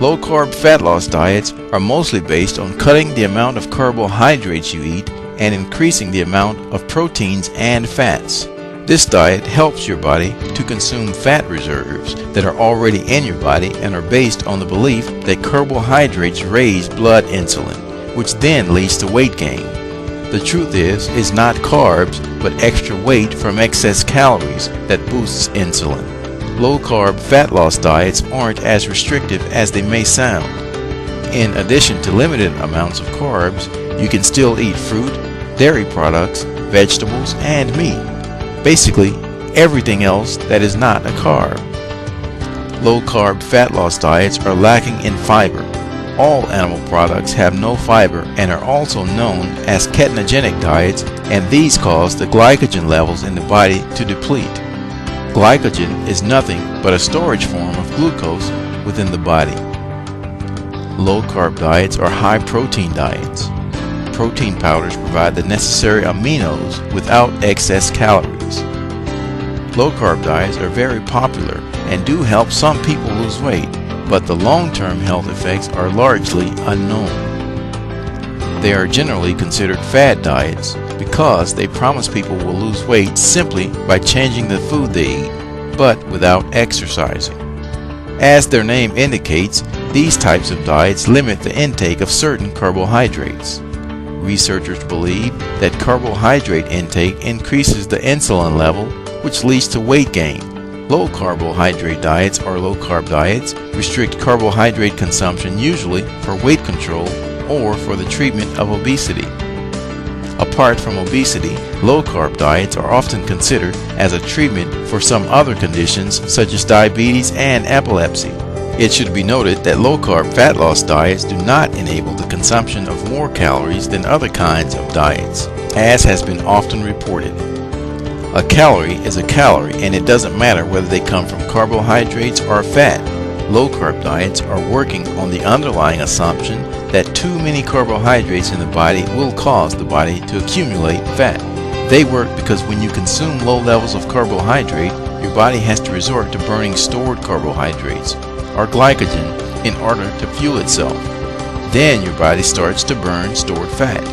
Low-carb fat loss diets are mostly based on cutting the amount of carbohydrates you eat and increasing the amount of proteins and fats. This diet helps your body to consume fat reserves that are already in your body and are based on the belief that carbohydrates raise blood insulin, which then leads to weight gain. The truth is, it's not carbs, but extra weight from excess calories that boosts insulin. Low-carb fat loss diets aren't as restrictive as they may sound. In addition to limited amounts of carbs, you can still eat fruit, dairy products, vegetables, and meat. Basically, everything else that is not a carb. Low-carb fat loss diets are lacking in fiber. All animal products have no fiber and are also known as ketogenic diets, and these cause the glycogen levels in the body to deplete. Glycogen is nothing but a storage form of glucose within the body. Low-carb diets are high-protein diets. Protein powders provide the necessary aminos without excess calories. Low-carb diets are very popular and do help some people lose weight, but the long-term health effects are largely unknown. They are generally considered fad diets because they promise people will lose weight simply by changing the food they eat, but without exercising. As their name indicates, these types of diets limit the intake of certain carbohydrates. Researchers believe that carbohydrate intake increases the insulin level, which leads to weight gain. Low carbohydrate diets or low-carb diets restrict carbohydrate consumption usually for weight control or for the treatment of obesity. Apart from obesity, low-carb diets are often considered as a treatment for some other conditions such as diabetes and epilepsy. It should be noted that low-carb fat loss diets do not enable the consumption of more calories than other kinds of diets, as has been often reported. A calorie is a calorie, and it doesn't matter whether they come from carbohydrates or fat. Low-carb diets are working on the underlying assumption that too many carbohydrates in the body will cause the body to accumulate fat. They work because when you consume low levels of carbohydrate, your body has to resort to burning stored carbohydrates, or glycogen, in order to fuel itself. Then your body starts to burn stored fat.